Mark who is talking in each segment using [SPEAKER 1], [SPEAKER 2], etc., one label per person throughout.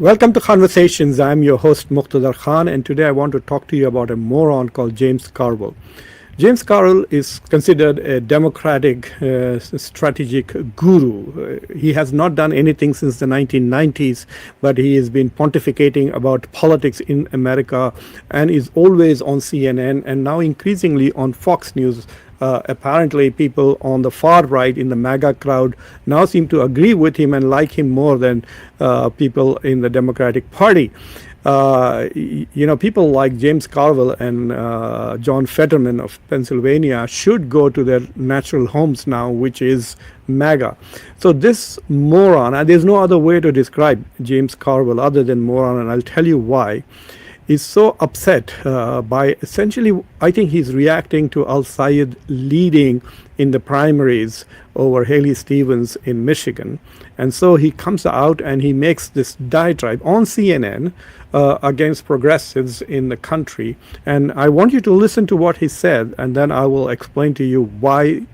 [SPEAKER 1] Welcome to Conversations. I'm your host Muqtadar Khan, and today I want to talk to you about a moron called James Carville. James Carville is considered a democratic strategic guru. He has not done anything since the 1990s, but he has been pontificating about politics in America and is always on CNN and now increasingly on Fox News. Apparently, people on the far right in the MAGA crowd now seem to agree with him and like him more than people in the Democratic Party. People like James Carville and John Fetterman of Pennsylvania should go to their natural homes now, which is MAGA. So this moron, and there's no other way to describe James Carville other than moron, and I'll tell you why, is so upset by essentially, I think he's reacting to Al-Sayed leading in the primaries over Haley Stevens in Michigan. And so he comes out and he makes this diatribe on CNN against progressives in the country. And I want you to listen to what he said, and then I will explain to you why.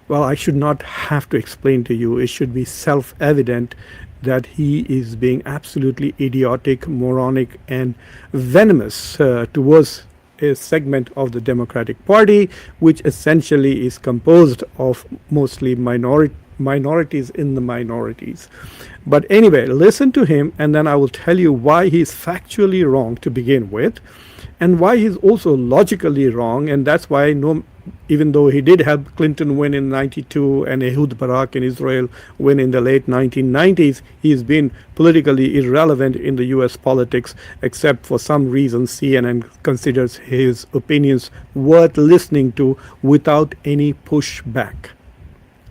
[SPEAKER 1] Well, I should not have to explain to you. It should be self-evident that he is being absolutely idiotic, moronic, and venomous towards a segment of the Democratic Party, which essentially is composed of mostly minorities in the minorities. But anyway, listen to him, and then I will tell you why he's factually wrong to begin with, and why he's also logically wrong. And that's why even though he did help Clinton win in 92 and Ehud Barak in Israel win in the late 1990s, he's been politically irrelevant in the US politics, except for some reason CNN considers his opinions worth listening to without any pushback.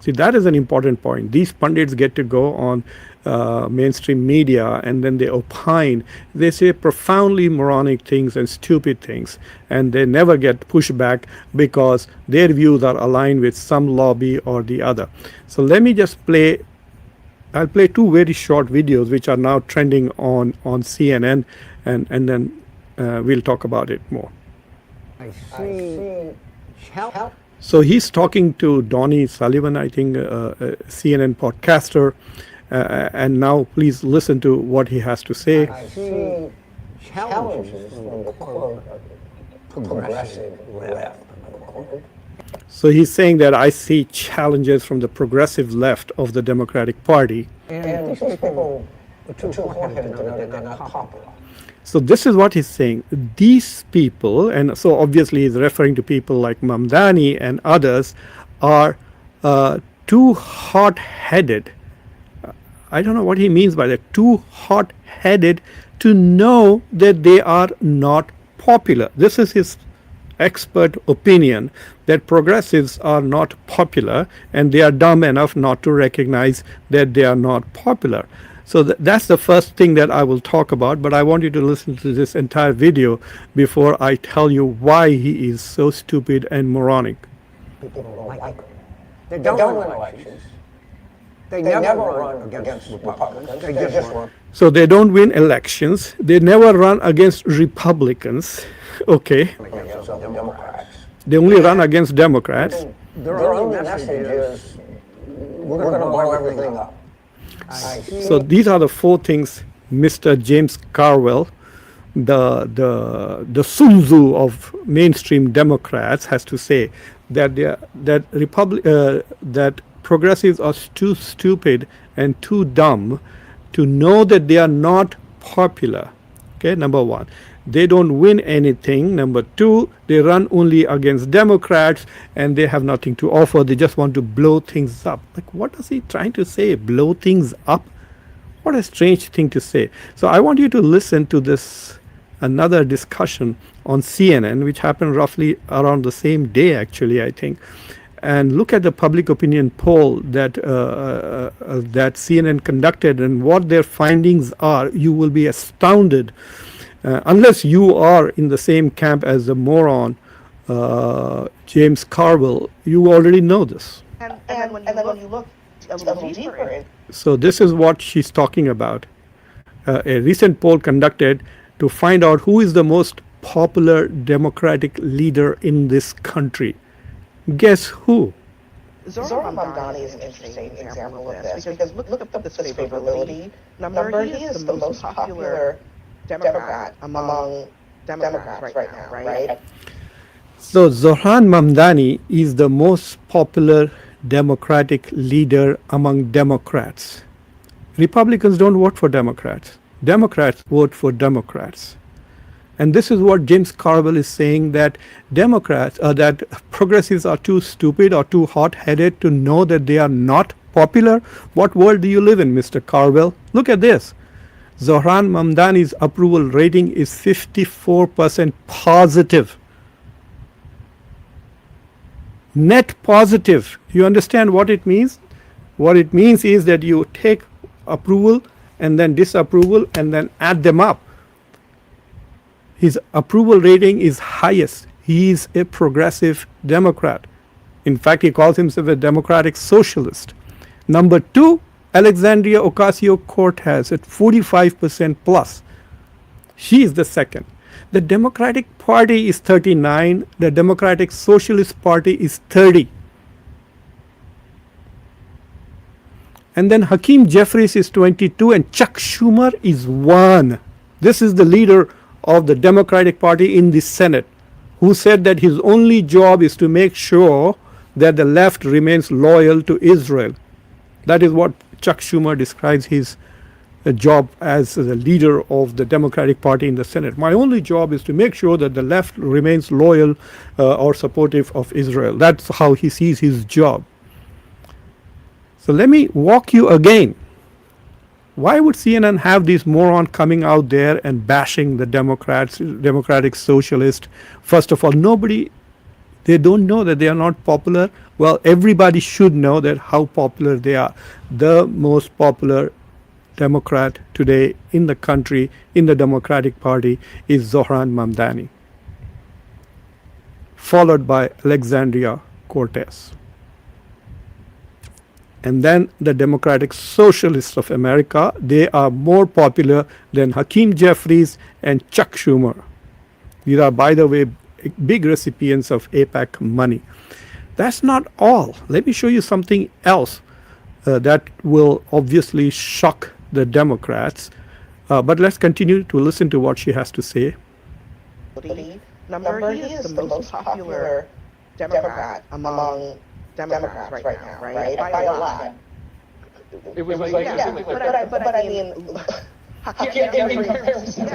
[SPEAKER 1] See, that is an important point. These pundits get to go on mainstream media and then they opine. They say profoundly moronic things and stupid things, and they never get pushback because their views are aligned with some lobby or the other. So let me just I'll play two very short videos which are now trending on CNN, and then we'll talk about it more.
[SPEAKER 2] I see help.
[SPEAKER 1] So he's talking to Donnie Sullivan, I think, a CNN podcaster, and now please listen to what he has to say.
[SPEAKER 2] I see challenges from the quote progressive left.
[SPEAKER 1] So he's saying that I see challenges from the progressive left of the Democratic Party.
[SPEAKER 2] And these people are too hard-headed to know that they're not popular.
[SPEAKER 1] So this is what he's saying. These people, and so obviously he's referring to people like Mamdani and others, are too hot-headed. I don't know what he means by that. Too hot-headed to know that they are not popular. This is his expert opinion, that progressives are not popular and they are dumb enough not to recognize that they are not popular. So that's the first thing that I will talk about, but I want you to listen to this entire video before I tell you why he is so stupid and moronic.
[SPEAKER 2] People don't like them. They don't win elections. They never run against Republicans. They just run.
[SPEAKER 1] So they don't win elections. They never run against Republicans. Okay.
[SPEAKER 2] Against Democrats.
[SPEAKER 1] They only run against Democrats.
[SPEAKER 2] Their only message is, we're going to blow everything up.
[SPEAKER 1] So these are the four things Mr. James Carville, the Sun Tzu of mainstream Democrats, has to say, that that progressives are too stupid and too dumb to know that they are not popular. Okay, number one. They don't win anything. Number two, they run only against Democrats and they have nothing to offer. They just want to blow things up. Like, what is he trying to say? Blow things up? What a strange thing to say. So I want you to listen to this, another discussion on CNN, which happened roughly around the same day, actually, I think. And look at the public opinion poll that that CNN conducted and what their findings are. You will be astounded. Unless you are in the same camp as the moron James Carville, you already know this.
[SPEAKER 3] And then when you look a little deeper.
[SPEAKER 1] So this is what she's talking about. A recent poll conducted to find out who is the most popular Democratic leader in this country. Guess who?
[SPEAKER 3] Zohran Mamdani is an interesting example of this because look at this favorability number. He is the most popular Democrat among Democrats right now, right?
[SPEAKER 1] So Zohran Mamdani is the most popular Democratic leader among Democrats. Republicans don't vote for Democrats. Democrats vote for Democrats. And this is what James Carville is saying, that that progressives are too stupid or too hot-headed to know that they are not popular. What world do you live in, Mr. Carville? Look at this. Zohran Mamdani's approval rating is 54% positive. Net positive. You understand what it means? What it means is that you take approval and then disapproval and then add them up. His approval rating is highest. He is a progressive Democrat. In fact, he calls himself a democratic socialist. Number 2, Alexandria Ocasio-Cortez at 45% plus. She is the second. The Democratic Party is 39. The Democratic Socialist Party is 30. And then Hakeem Jeffries is 22 and Chuck Schumer is 1. This is the leader of the Democratic Party in the Senate, who said that his only job is to make sure that the left remains loyal to Israel. That is what Chuck Schumer describes his job as the leader of the Democratic Party in the Senate. My only job is to make sure that the left remains loyal or supportive of Israel. That's how he sees his job. So let me walk you again. Why would CNN have these morons coming out there and bashing the Democrats, Democratic Socialists? First of all, they don't know that they are not popular. Well, everybody should know that how popular they are. The most popular Democrat today in the country, in the Democratic Party, is Zohran Mamdani, followed by Alexandria Cortez. And then the Democratic Socialists of America, they are more popular than Hakeem Jeffries and Chuck Schumer. These are, by the way, big recipients of AIPAC money. That's not all. Let me show you something else that will obviously shock the Democrats. But let's continue to listen to what she has to say.
[SPEAKER 3] Number, he is the most popular Democrat among Democrats right now, right? By a lot.
[SPEAKER 4] It was like,
[SPEAKER 3] but I mean, comparison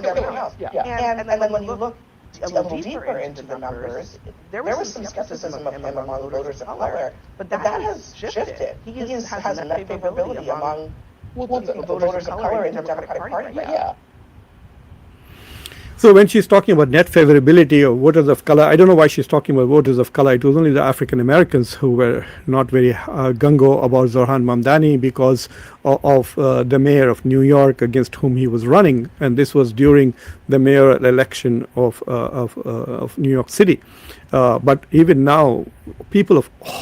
[SPEAKER 3] to everyone else. And then when you look a little deeper into the numbers, there was some skepticism of him among voters of color, but that has shifted. He has a net favorability among voters of color in the Democratic Party. Yeah.
[SPEAKER 1] So when she's talking about net favorability of voters of color, I don't know why she's talking about voters of color. It was only the African Americans who were not very gung-ho about Zohran Mamdani because of the mayor of New York against whom he was running, and this was during the mayoral election of New York City. But even now,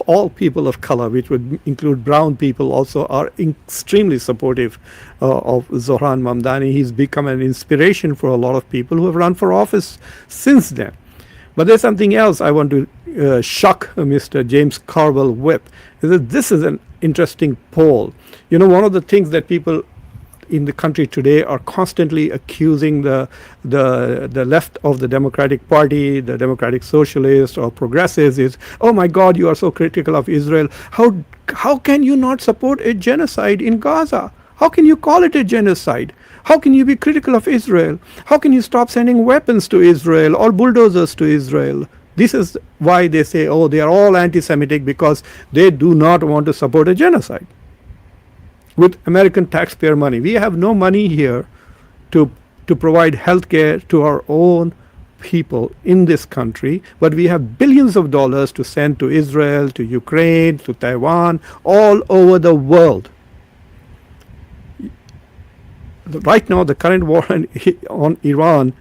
[SPEAKER 1] all people of color, which would include brown people also, are extremely supportive of Zohran Mamdani. He's become an inspiration for a lot of people who have run for office since then. But there's something else I want to shock Mr. James Carville with. This is an interesting poll. You know, one of the things that people in the country today are constantly accusing the left of the Democratic Party, the Democratic Socialists or progressives is, oh my God, you are so critical of Israel. How can you not support a genocide in Gaza? How can you call it a genocide? How can you be critical of Israel? How can you stop sending weapons to Israel or bulldozers to Israel? This is why they say, oh, they are all anti-Semitic, because they do not want to support a genocide with American taxpayer money. We have no money here to provide health care to our own people in this country, but we have billions of dollars to send to Israel, to Ukraine, to Taiwan, all over the world. Right now, the current war on Iran,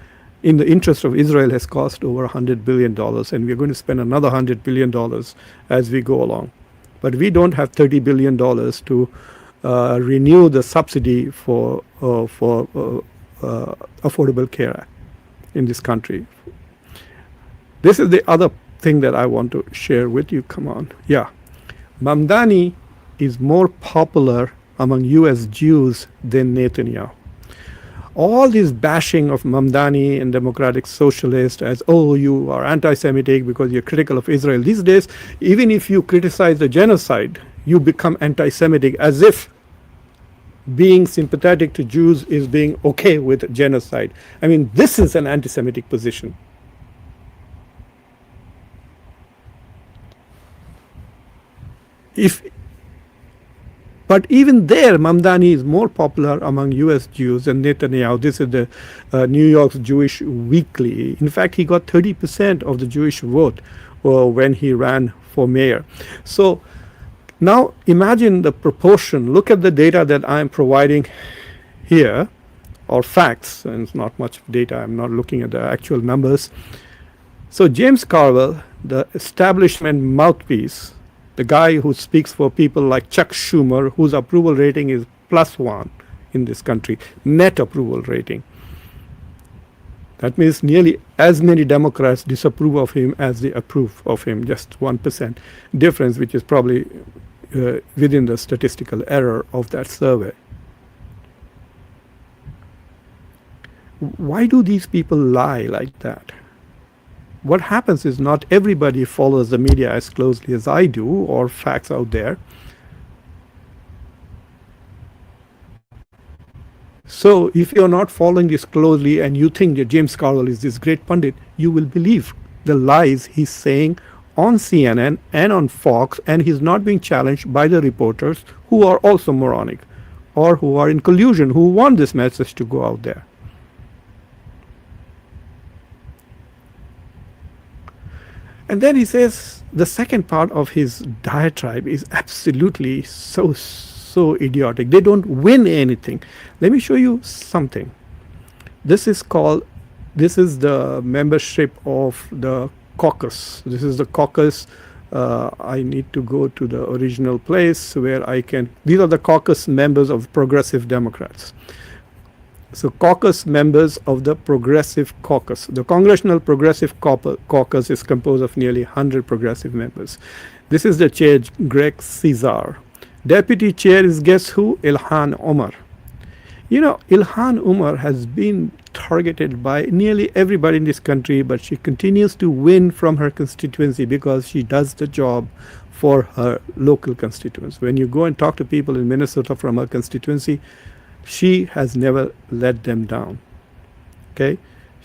[SPEAKER 1] in the interest of Israel, has cost over $100 billion, and we're going to spend another $100 billion as we go along. But we don't have $30 billion to renew the subsidy for Affordable Care Act in this country. This is the other thing that I want to share with you. Come on. Yeah. Mamdani is more popular among US Jews than Netanyahu. All this bashing of Mamdani and Democratic Socialists as, oh, you are anti-Semitic because you're critical of Israel. These days, even if you criticize the genocide, you become anti-Semitic, as if being sympathetic to Jews is being okay with genocide. I mean, this is an anti-Semitic position. But even there, Mamdani is more popular among US Jews than Netanyahu. This is the New York's Jewish Weekly. In fact, he got 30% of the Jewish vote when he ran for mayor. So now imagine the proportion. Look at the data that I'm providing here, or facts, and it's not much data. I'm not looking at the actual numbers. So James Carville, the establishment mouthpiece, the guy who speaks for people like Chuck Schumer, whose approval rating is +1 in this country, net approval rating. That means nearly as many Democrats disapprove of him as they approve of him, just 1% difference, which is probably within the statistical error of that survey. Why do these people lie like that? What happens is not everybody follows the media as closely as I do, or facts out there. So if you're not following this closely and you think that James Carville is this great pundit, you will believe the lies he's saying on CNN and on Fox, and he's not being challenged by the reporters who are also moronic or who are in collusion, who want this message to go out there. And then he says the second part of his diatribe is absolutely so idiotic. They don't win anything. Let me show you something. This is the membership of the caucus. This is the caucus. I need to go to the original place where I can. These are the caucus members of Progressive Democrats. So caucus members of the Progressive Caucus. The Congressional Progressive Caucus is composed of nearly 100 progressive members. This is the chair, Greg Caesar. Deputy chair is, guess who? Ilhan Omar. You know, Ilhan Omar has been targeted by nearly everybody in this country, but she continues to win from her constituency because she does the job for her local constituents. When you go and talk to people in Minnesota from her constituency, she has never let them down. Okay?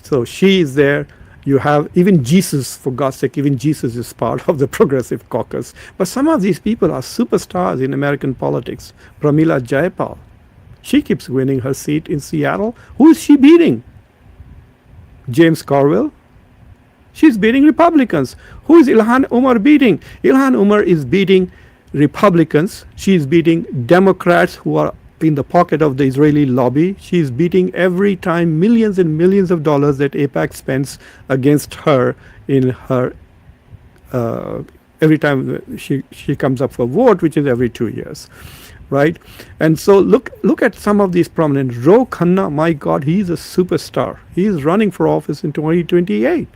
[SPEAKER 1] So she is there. You have even Jesus, for God's sake, even Jesus is part of the Progressive Caucus. But some of these people are superstars in American politics. Pramila Jayapal, she keeps winning her seat in Seattle. Who is she beating? James Carville? She's beating Republicans. Who is Ilhan Omar beating? Ilhan Omar is beating Republicans. She is beating Democrats who are in the pocket of the Israeli lobby. She is beating every time millions and millions of dollars that AIPAC spends against her in her every time she comes up for vote, which is every 2 years, right? And so look at some of these prominent. Ro Khanna, my God, he's a superstar. He is running for office in 2028.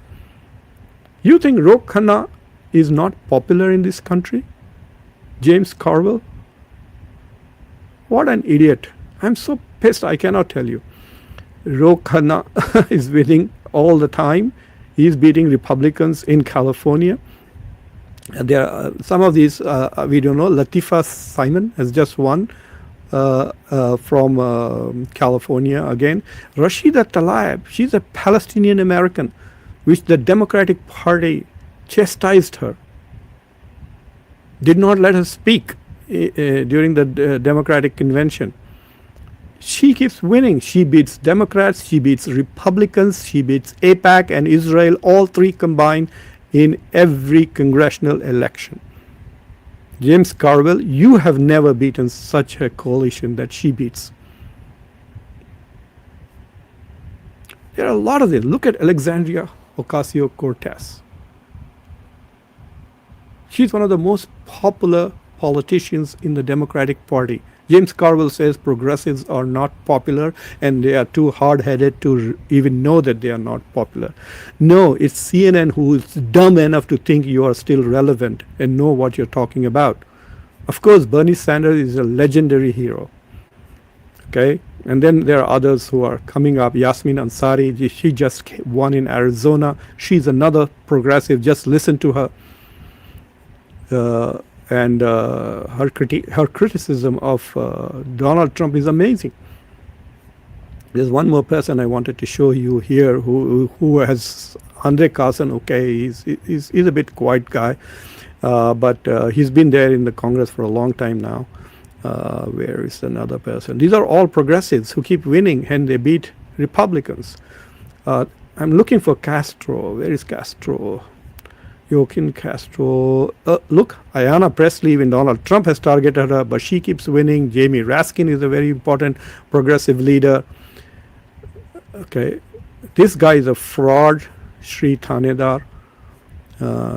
[SPEAKER 1] You think Ro Khanna is not popular in this country? James Carville? What an idiot. I'm so pissed, I cannot tell you. Ro Khanna is winning all the time. He's beating Republicans in California. There are some of these, we don't know. Latifah Simon has just won from California again. Rashida Tlaib, she's a Palestinian American, which the Democratic Party chastised her, did not let her speak during the Democratic convention. She keeps winning. She beats Democrats, she beats Republicans, she beats AIPAC and Israel, all three combined in every congressional election. James Carville, you have never beaten such a coalition that she beats. There are a lot of them. Look at Alexandria Ocasio-Cortez. She's one of the most popular politicians in the Democratic Party. James Carville says progressives are not popular and they are too hard-headed to even know that they are not popular. No, it's CNN who is dumb enough to think you are still relevant and know what you're talking about. Of course, Bernie Sanders is a legendary hero. Okay, and then there are others who are coming up. Yasmin Ansari, she just won in Arizona. She's another progressive. Just listen to her. And her criticism of Donald Trump is amazing. There's one more person I wanted to show you here who has Andre Carson. Okay, he's a bit quiet guy, but he's been there in the Congress for a long time now. Where is another person? These are all progressives who keep winning and they beat Republicans. I'm looking for Castro. Where is Castro? Joaquin Castro. Look, Ayanna Pressley, even Donald Trump has targeted her, but she keeps winning. Jamie Raskin is a very important progressive leader. Okay, this guy is a fraud, Sri Thanedar.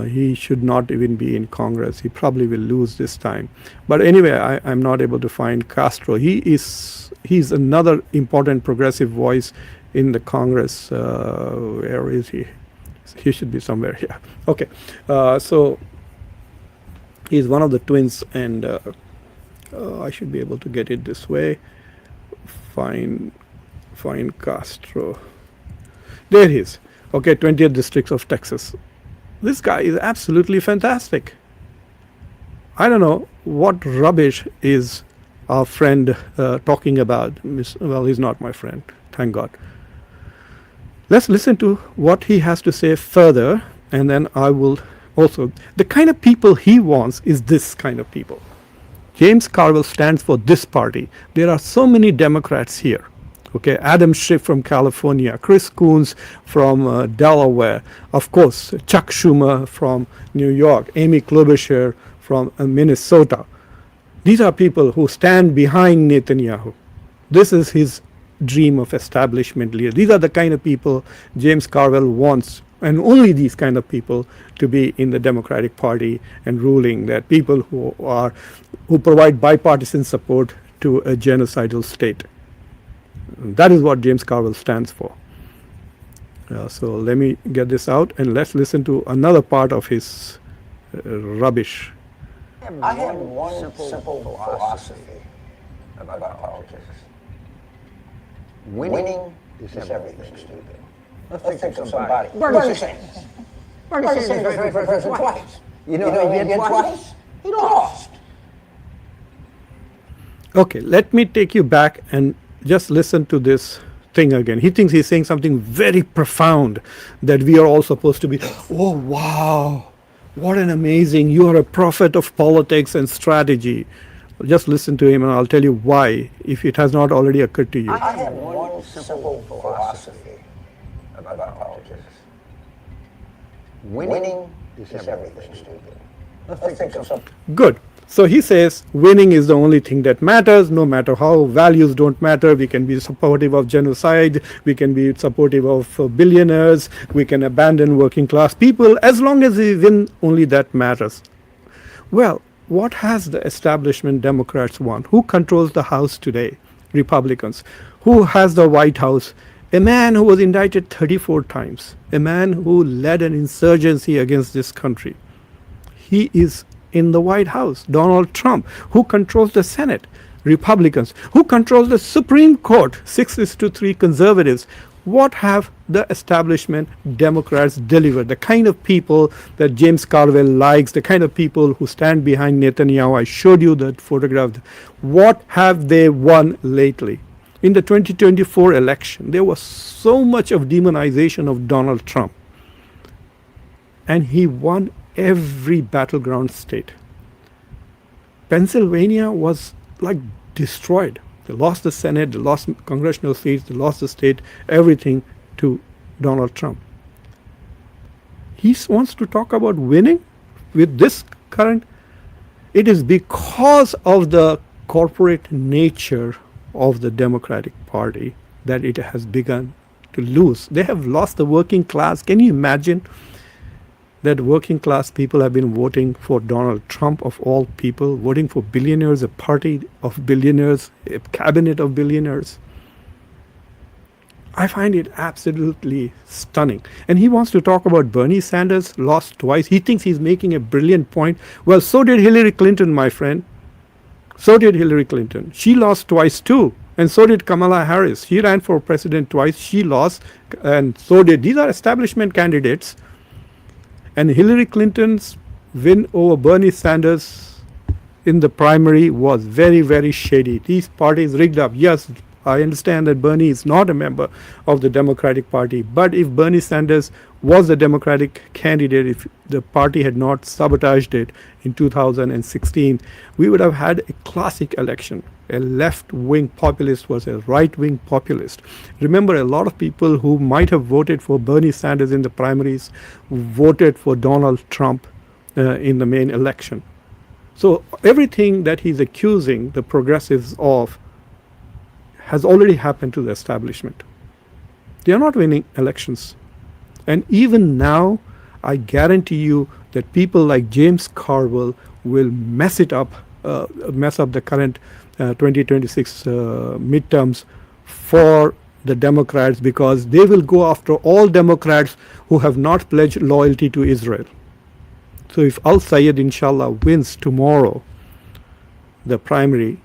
[SPEAKER 1] He should not even be in Congress. He probably will lose this time. But anyway, I'm not able to find Castro. He's another important progressive voice in the Congress. Where is he? He should be somewhere here. Okay, so he's one of the twins, and I should be able to get it this way. Find Castro. There he is. Okay, 20th District of Texas. This guy is absolutely fantastic. I don't know what rubbish is our friend talking about. Well, he's not my friend, thank God. Let's listen to what he has to say further, and then I will also. The kind of people he wants is this kind of people. James Carville stands for this party. There are so many Democrats here. Okay, Adam Schiff from California, Chris Coons from Delaware, of course, Chuck Schumer from New York, Amy Klobuchar from Minnesota. These are people who stand behind Netanyahu. This is his dream of establishment leader. These are the kind of people James Carville wants, and only these kind of people, to be in the Democratic Party and ruling. That people who provide bipartisan support to a genocidal state. That is what James Carville stands for. So let me get this out and let's listen to another part of his rubbish.
[SPEAKER 2] I have one simple philosophy about politics. Winning is everything, stupid. Let's think of somebody. Bernie Sanders. Bernie Sanders ran for president twice. You know what he did twice? He lost.
[SPEAKER 1] Okay, let me take you back and just listen to this thing again. He thinks he's saying something very profound, that we are all supposed to be, oh wow, what an amazing, you are a prophet of politics and strategy. Just listen to him and I'll tell you why, if it has not already occurred to you.
[SPEAKER 2] I have one simple philosophy about politics. Winning is everything, stupid. Let's think of something.
[SPEAKER 1] Good. So he says winning is the only thing that matters, no matter how. Values don't matter. We can be supportive of genocide, we can be supportive of billionaires, we can abandon working class people. As long as we win, only that matters. Well, what has the establishment Democrats want? Who controls the House today? Republicans. Who has the White House? A man who was indicted 34 times. A man who led an insurgency against this country. He is in the White House. Donald Trump. Who controls the Senate? Republicans. Who controls the Supreme Court? 6-3 conservatives. What have the establishment Democrats delivered? The kind of people that James Carville likes, the kind of people who stand behind Netanyahu. I showed you that photograph. What have they won lately? In the 2024 election, there was so much of demonization of Donald Trump. And he won every battleground state. Pennsylvania was like destroyed. They lost the Senate, they lost congressional seats, they lost the state, everything to Donald Trump. He wants to talk about winning with this current. It is because of the corporate nature of the Democratic Party that it has begun to lose. They have lost the working class. Can you imagine? that working class people have been voting for Donald Trump of all people, voting for billionaires, a party of billionaires, a cabinet of billionaires. I find it absolutely stunning. And he wants to talk about Bernie Sanders lost twice. He thinks he's making a brilliant point. Well, so did Hillary Clinton, my friend. So did Hillary Clinton. She lost twice too. And so did Kamala Harris. She ran for president twice. She lost. And so did. These are establishment candidates. And Hillary Clinton's win over Bernie Sanders in the primary was very, very shady. These parties rigged up. Yes, I understand that Bernie is not a member of the Democratic Party. But if Bernie Sanders was the Democratic candidate, if the party had not sabotaged it in 2016, we would have had a classic election. A left-wing populist was a right-wing populist. Remember, a lot of people who might have voted for Bernie Sanders in the primaries voted for Donald Trump in the main election. So everything that he's accusing the progressives of has already happened to the establishment. They are not winning elections. And even now, I guarantee you that people like James Carville will mess up the current 2026 midterms for the Democrats, because they will go after all Democrats who have not pledged loyalty to Israel. So if Al-Sayed, inshallah, wins tomorrow the primary,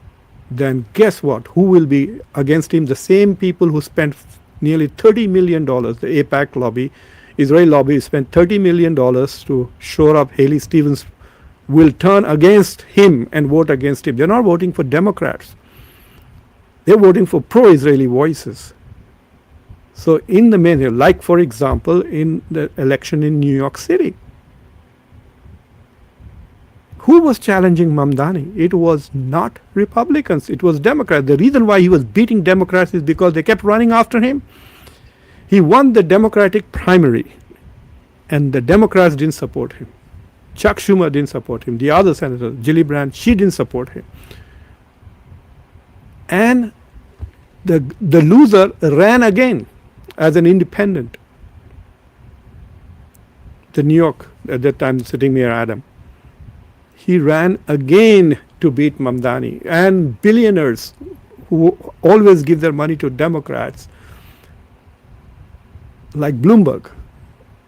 [SPEAKER 1] then guess what? Who will be against him? The same people who spent nearly $30 million, the AIPAC lobby, Israel lobby spent $30 million to shore up Haley Stevens, will turn against him and vote against him. They're not voting for Democrats. They're voting for pro-Israeli voices. So in the main, like for example, in the election in New York City, who was challenging Mamdani? It was not Republicans, it was Democrats. The reason why he was beating Democrats is because they kept running after him. He won the Democratic primary, and the Democrats didn't support him. Chuck Schumer didn't support him. The other senator, Gillibrand, she didn't support him. And the loser ran again as an independent. The New York, at that time, sitting near Adam. He ran again to beat Mamdani. And billionaires who always give their money to Democrats, like Bloomberg,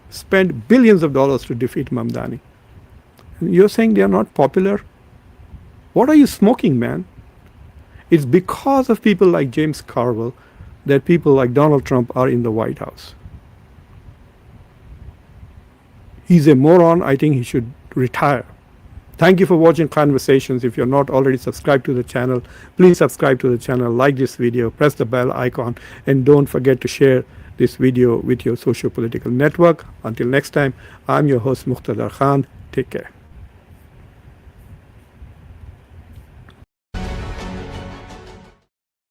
[SPEAKER 1] spent billions of dollars to defeat Mamdani. You're saying they are not popular? What are you smoking, man? It's because of people like James Carville that people like Donald Trump are in the White House. He's a moron. I think he should retire. Thank you for watching Conversations. If you're not already subscribed to the channel, please subscribe to the channel, like this video, press the bell icon, and don't forget to share this video with your socio-political network. Until next time, I'm your host Muqtadar Khan. Take care.